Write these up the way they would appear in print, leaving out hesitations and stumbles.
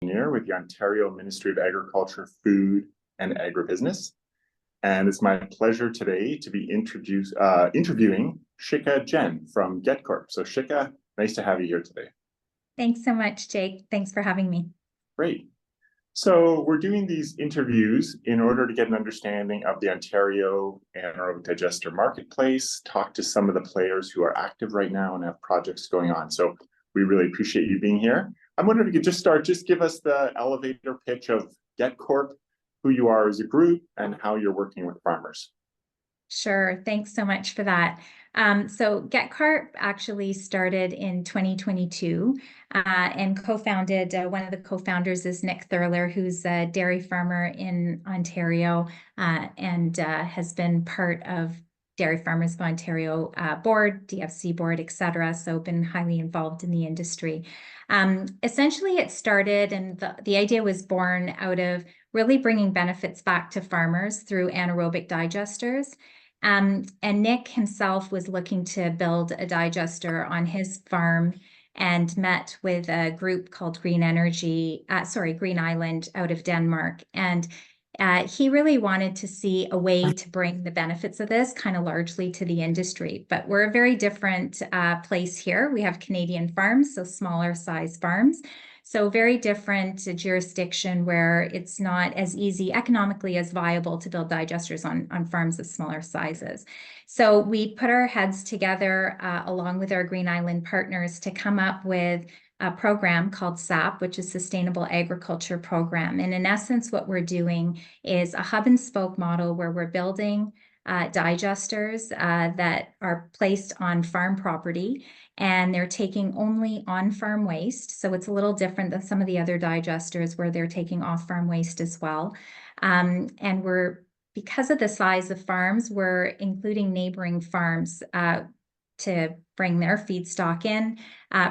engineer with the Ontario Ministry of Agriculture, Food and Agribusiness. And it's my pleasure today to be interviewing Shika Jain from GET Corp. So Shika, nice to have you here today. Thanks so much, Jake. Thanks for having me. Great. So we're doing these interviews in order to get an understanding of the Ontario anaerobic digester marketplace, talk to some of the players who are active right now and have projects going on. So we really appreciate you being here. I'm wondering if you could just give us the elevator pitch of GET Corp, who you are as a group, and how you're working with farmers. Sure. Thanks so much for that. So GET Corp actually started in 2022 and co-founded, one of the co-founders is Nick Thurler, who's a dairy farmer in Ontario and has been part of Dairy Farmers of Ontario board, DFC board, etc. So been highly involved in the industry. Essentially, it started and the idea was born out of really bringing benefits back to farmers through anaerobic digesters. And Nick himself was looking to build a digester on his farm and met with a group called Green Island out of Denmark. And he really wanted to see a way to bring the benefits of this kind of largely to the industry. But we're a very different place here. We have Canadian farms, so smaller size farms. So very different jurisdiction where it's not as easy economically as viable to build digesters on farms of smaller sizes. So we put our heads together along with our Green Island partners to come up with a program called SAP, which is Sustainable Agriculture Program. And in essence, what we're doing is a hub and spoke model where we're building digesters that are placed on farm property, and they're taking only on-farm waste. So it's a little different than some of the other digesters where they're taking off-farm waste as well. And because of the size of farms, we're including neighboring farms to bring their feedstock in,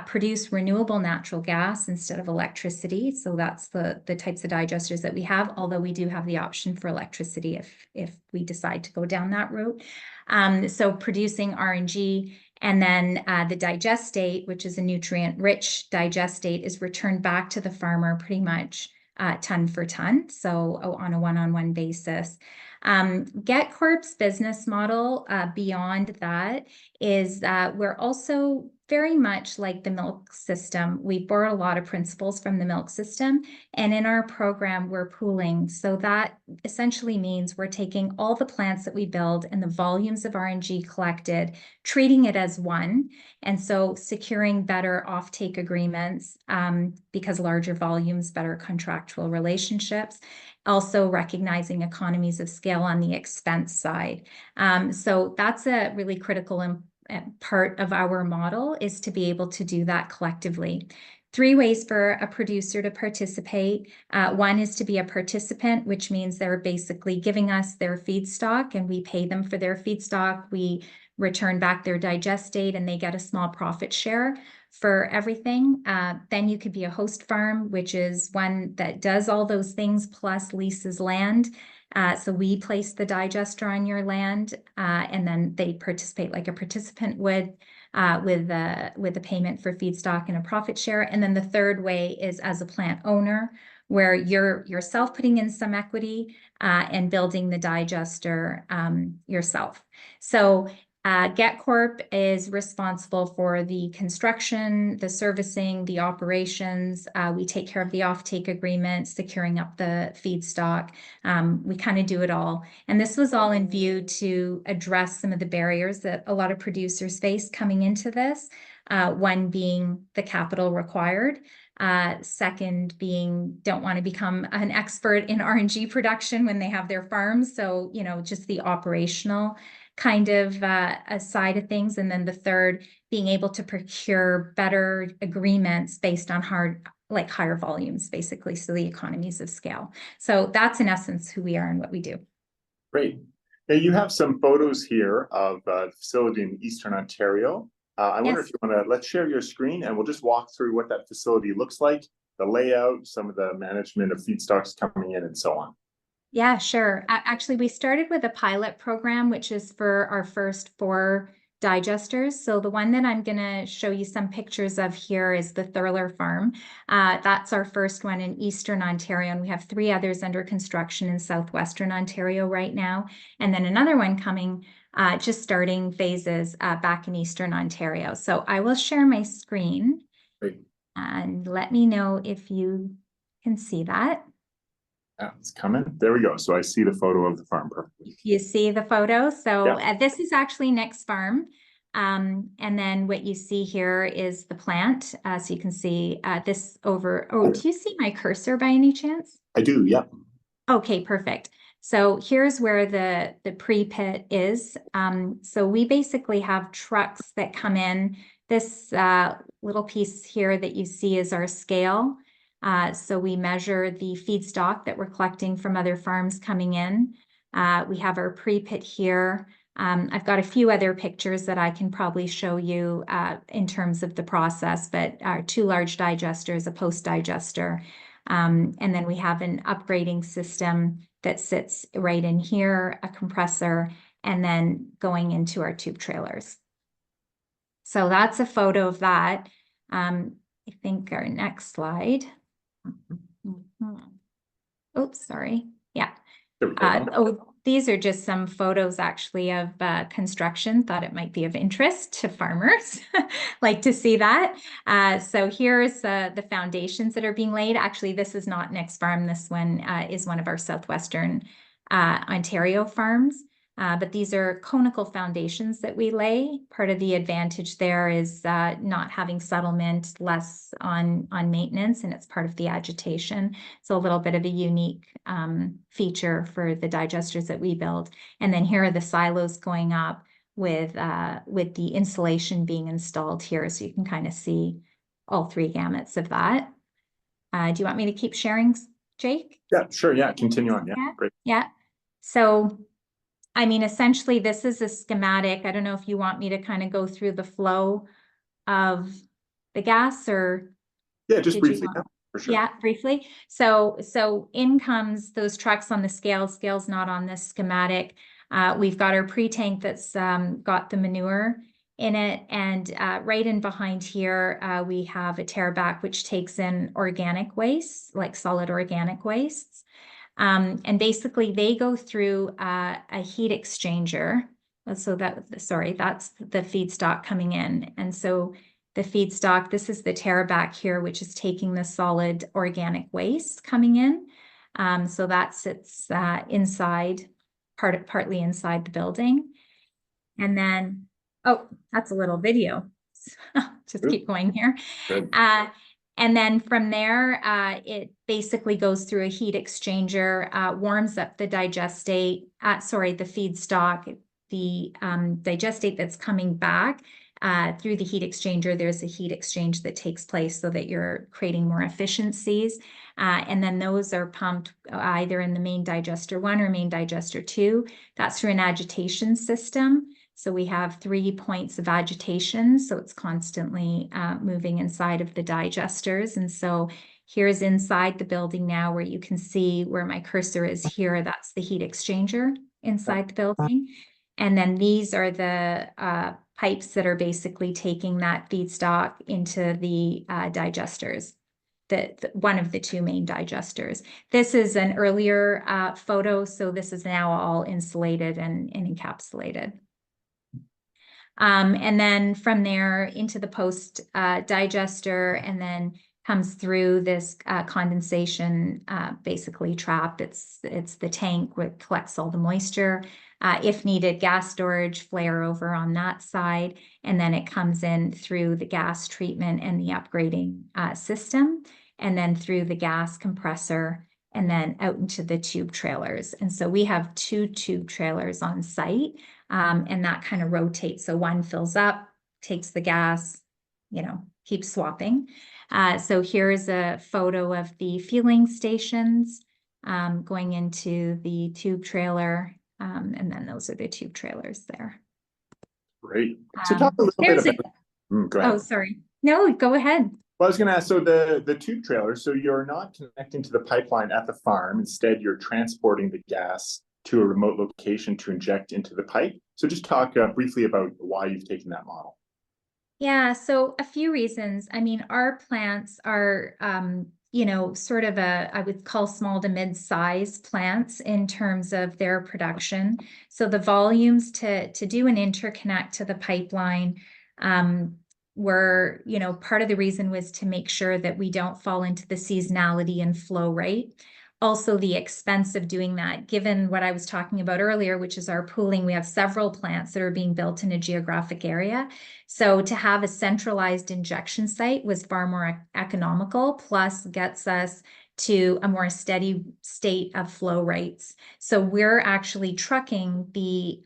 produce renewable natural gas instead of electricity. So that's the types of digesters that we have, although we do have the option for electricity if we decide to go down that route. So producing RNG, and then the digestate, which is a nutrient-rich digestate, is returned back to the farmer pretty much ton for ton, so on a one-on-one basis. GET Corp's business model beyond that is that we're also very much like the milk system. We borrow a lot of principles from the milk system, and in our program, we're pooling. So that essentially means we're taking all the plants that we build and the volumes of RNG collected, treating it as one, and so securing better offtake agreements because larger volumes, better contractual relationships. Also recognizing economies of scale on the expense side. So that's a really critical part of our model, is to be able to do that collectively. 3 ways for a producer to participate. One is to be a participant, which means they're basically giving us their feedstock and we pay them for their feedstock. We return back their digestate and they get a small profit share for everything. Then you could be a host farm, which is one that does all those things plus leases land. So we place the digester on your land and then they participate like a participant would with a payment for feedstock and a profit share. And then the third way is as a plant owner, where you're yourself putting in some equity and building the digester yourself. So GET Corp is responsible for the construction, the servicing, the operations. We take care of the offtake agreement, securing up the feedstock. We kind of do it all. And this was all in view to address some of the barriers that a lot of producers face coming into this. One being the capital required. Second being, don't want to become an expert in RNG production when they have their farms. So, just the operational kind of a side of things. And then the third, being able to procure better agreements based on higher volumes, basically. So the economies of scale. So that's in essence who we are and what we do. Great. Now you have some photos here of a facility in Eastern Ontario. I wonder if you want to, let's share your screen and we'll just walk through what that facility looks like, the layout, some of the management of feedstocks coming in and so on. Yeah, sure. Actually, we started with a pilot program, which is for our first 4 digesters. So the one that I'm going to show you some pictures of here is the Thurler farm. That's our first one in Eastern Ontario, and we have 3 others under construction in Southwestern Ontario right now. And then another one coming, just starting phases back in Eastern Ontario. So I will share my screen. Great. And let me know if you can see that. Yeah, it's coming. There we go. So I see the photo of the farm perfectly. You see the photo. So Yeah. this is actually Nick's farm. And then what you see here is the plant. So you can see this over. Oh, do you see my cursor by any chance? I do. Yeah. Okay, perfect. So here's where the pre-pit is. So we basically have trucks that come in. This little piece here that you see is our scale. So we measure the feedstock that we're collecting from other farms coming in. We have our pre-pit here. I've got a few other pictures that I can probably show you in terms of the process, but 2 large digesters, a post digester. And then we have an upgrading system that sits right in here, a compressor, and then going into our tube trailers. So that's a photo of that. I think our next slide. Oops, sorry. Yeah. These are just some photos actually of construction. Thought it might be of interest to farmers. Like to see that. So here's the foundations that are being laid. Actually, this is not Nick's farm. This one is one of our Southwestern Ontario farms. But these are conical foundations that we lay. Part of the advantage there is not having settlement, less on maintenance, and it's part of the agitation. So a little bit of a unique feature for the digesters that we build. And then here are the silos going up with the insulation being installed here. So you can kind of see all 3 gamuts of that. Do you want me to keep sharing, Jake? Yeah, sure. Yeah, continue on. Yeah, great. Yeah. So I mean, essentially, this is a schematic. I don't know if you want me to kind of go through the flow of the gas or. Yeah, just briefly. Yeah, for sure. Yeah, briefly. So in comes those trucks on the scale. Scale's not on this schematic. We've got our pre-tank that's got the manure in it. And right in behind here, we have a tearback, which takes in organic waste, like solid organic wastes. And basically they go through a heat exchanger. So that's the feedstock coming in. And so the feedstock, this is the tearback here, which is taking the solid organic waste coming in. So that sits inside, partly inside the building. And then, oh, that's a little video. Just keep going here. And then from there, it basically goes through a heat exchanger, warms up the the feedstock, the digestate that's coming back through the heat exchanger. There's a heat exchange that takes place so that you're creating more efficiencies. And then those are pumped either in the main digester 1 or main digester 2. That's through an agitation system. So we have 3 points of agitation, so it's constantly moving inside of the digesters. And so here's inside the building now where you can see where my cursor is here. That's the heat exchanger inside the building. And then these are the pipes that are basically taking that feedstock into the digesters. One of the 2 main digesters. This is an earlier photo, so this is now all insulated and encapsulated. And then from there into the post digester, and then comes through this condensation basically trap. It's the tank which collects all the moisture. If needed, gas storage, flare over on that side, and then it comes in through the gas treatment and the upgrading system, and then through the gas compressor, and then out into the tube trailers. And so we have 2 tube trailers on site. And that kind of rotates. So one fills up, takes the gas, keeps swapping. So here's a photo of the fueling stations going into the tube trailer. And then those are the tube trailers there. Great. So talk a little bit about. Go ahead. Oh, sorry. No, go ahead. Well, I was going to ask, so the tube trailer, so you're not connecting to the pipeline at the farm. Instead, you're transporting the gas to a remote location to inject into the pipe. So just talk briefly about why you've taken that model. Yeah, so a few reasons. I mean, our plants are, sort of I would call small to mid-size plants in terms of their production. So the volumes to do an interconnect to the pipeline were, part of the reason was to make sure that we don't fall into the seasonality and flow rate. Also, the expense of doing that, given what I was talking about earlier, which is our pooling, we have several plants that are being built in a geographic area. So to have a centralized injection site was far more economical, plus gets us to a more steady state of flow rates. So we're actually trucking the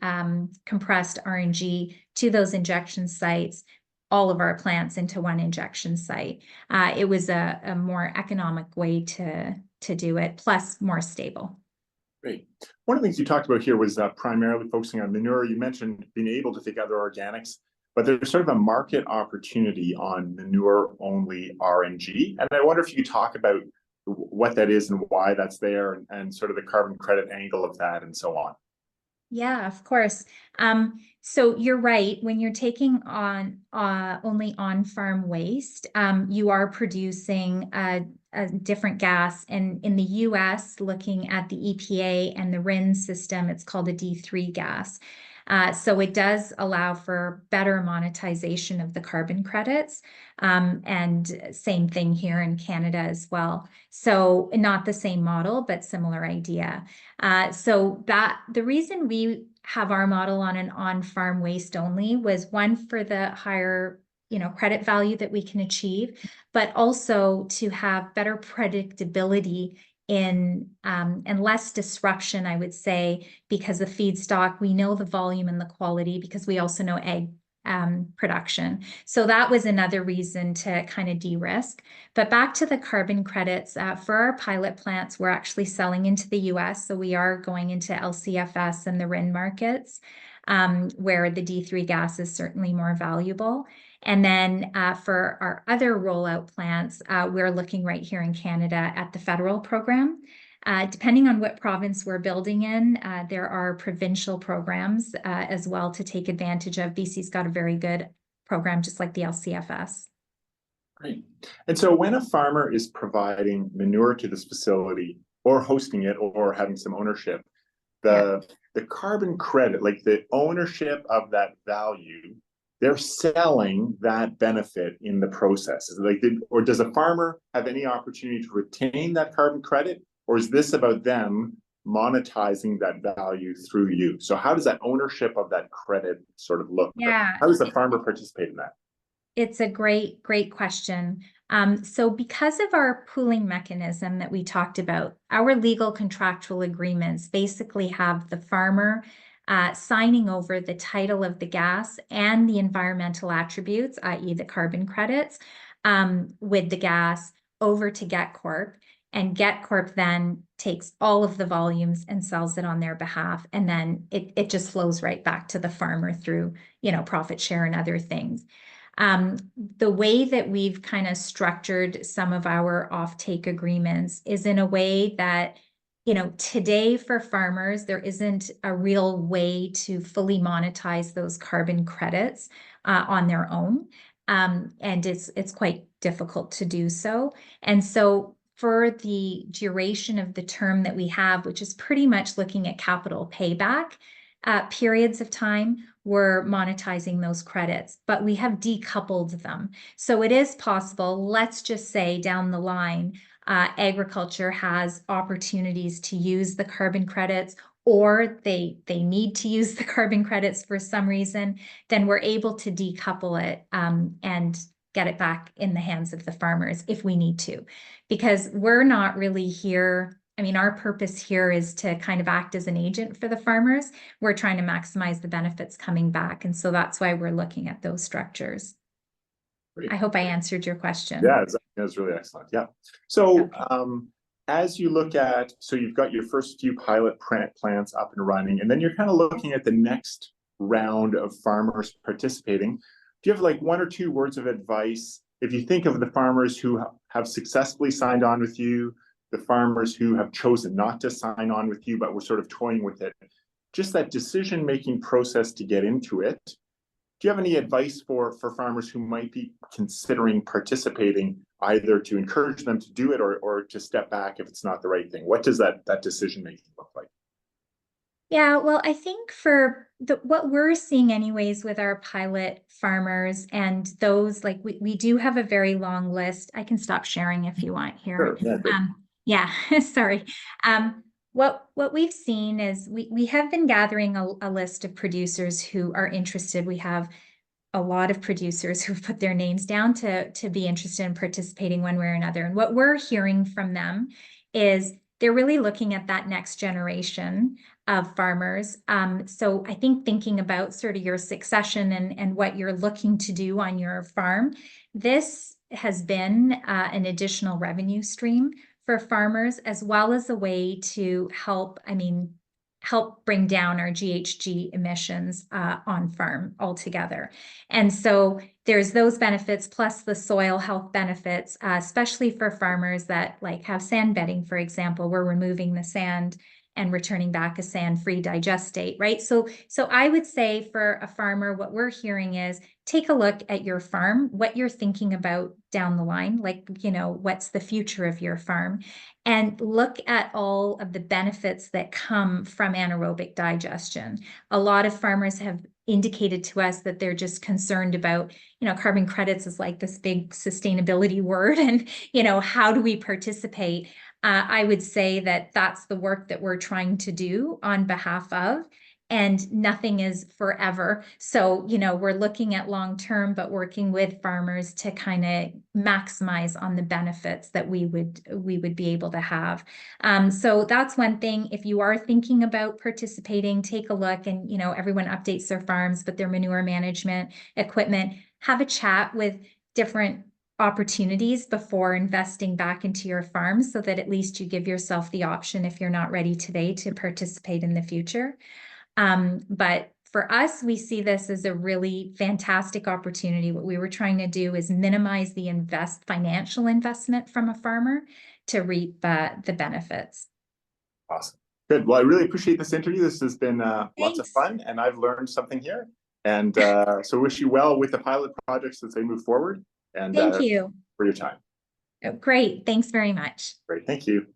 compressed RNG to those injection sites, all of our plants into one injection site. It was a more economic way to do it, plus more stable. Great. One of the things you talked about here was primarily focusing on manure. You mentioned being able to take other organics, but there's sort of a market opportunity on manure-only RNG. And I wonder if you could talk about what that is and why that's there, and sort of the carbon credit angle of that and so on. Yeah, of course. So you're right. When you're taking on only on-farm waste, you are producing a different gas. And in the US, looking at the EPA and the RIN system, it's called a D3 gas. So it does allow for better monetization of the carbon credits. And same thing here in Canada as well. So not the same model, but similar idea. So that the reason we have our model on an on-farm waste only was one, for the higher credit value that we can achieve, but also to have better predictability in and less disruption, I would say, because the feedstock, we know the volume and the quality, because we also know egg production. So that was another reason to kind of de-risk. But back to the carbon credits, for our pilot plants, we're actually selling into the US. So we are going into LCFS and the RIN markets, where the D3 gas is certainly more valuable. And then for our other rollout plants, we're looking right here in Canada at the federal program. Depending on what province we're building in, there are provincial programs as well to take advantage of. BC's got a very good program, just like the LCFS. Great. And so when a farmer is providing manure to this facility, or hosting it, or having some ownership, the carbon credit, like the ownership of that value, they're selling that benefit in the process. Is it like, or does a farmer have any opportunity to retain that carbon credit? Or is this about them monetizing that value through you? So how does that ownership of that credit sort of look? Yeah. How does the farmer participate in that? It's a great question. So because of our pooling mechanism that we talked about, our legal contractual agreements basically have the farmer signing over the title of the gas and the environmental attributes, i.e. the carbon credits, with the gas over to GET Corp. And GET Corp then takes all of the volumes and sells it on their behalf. And then it just flows right back to the farmer through, profit share and other things. The way that we've kind of structured some of our offtake agreements is in a way that, today for farmers, there isn't a real way to fully monetize those carbon credits on their own. And it's quite difficult to do so. And so for the duration of the term that we have, which is pretty much looking at capital payback periods of time, we're monetizing those credits, but we have decoupled them. So it is possible, let's just say down the line, agriculture has opportunities to use the carbon credits, or they need to use the carbon credits for some reason, then we're able to decouple it and get it back in the hands of the farmers if we need to, because we're not really here. I mean, our purpose here is to kind of act as an agent for the farmers. We're trying to maximize the benefits coming back. And so that's why we're looking at those structures. Great. I hope I answered your question. Yeah, that was really excellent. Yeah. So as you look at, so you've got your first few pilot plants up and running, and then you're kind of looking at the next round of farmers participating. Do you have like one or two words of advice if you think of the farmers who have successfully signed on with you, the farmers who have chosen not to sign on with you, but we're sort of toying with it, just that decision-making process to get into it. Do you have any advice for farmers who might be considering participating, either to encourage them to do it or to step back if it's not the right thing? What does that decision-making look like? Yeah, well, I think for what we're seeing anyways with our pilot farmers and those, like we do have a very long list. I can stop sharing if you want here. Sure, yeah, Yeah, sorry. What we've seen is we have been gathering a list of producers who are interested. We have a lot of producers who've put their names down to be interested in participating one way or another. And what we're hearing from them is they're really looking at that next generation of farmers. So I think thinking about sort of your succession and what you're looking to do on your farm, this has been an additional revenue stream for farmers, as well as a way to help bring down our GHG emissions on farm altogether. And so there's those benefits plus the soil health benefits, especially for farmers that like have sand bedding, for example. We're removing the sand and returning back a sand-free digest state, right? So I would say for a farmer, what we're hearing is take a look at your farm, what you're thinking about down the line, like, what's the future of your farm, and look at all of the benefits that come from anaerobic digestion. A lot of farmers have indicated to us that they're just concerned about, carbon credits is like this big sustainability word, and, how do we participate? I would say that that's the work that we're trying to do on behalf of, and nothing is forever. So, we're looking at long term, but working with farmers to kind of maximize on the benefits that we would be able to have. So that's one thing. If you are thinking about participating, take a look, and everyone updates their farms, but their manure management equipment, have a chat with different opportunities before investing back into your farm, so that at least you give yourself the option, if you're not ready today, to participate in the future. But for us, we see this as a really fantastic opportunity. What we were trying to do is minimize the financial investment from a farmer to reap the benefits. Awesome. Good. Well, I really appreciate this interview. This has been lots of Thanks. fun, and I've learned something here. And so wish you well with the pilot projects as they move forward. And Thank you. for your time. Oh, great. Thanks very much. Great. Thank you.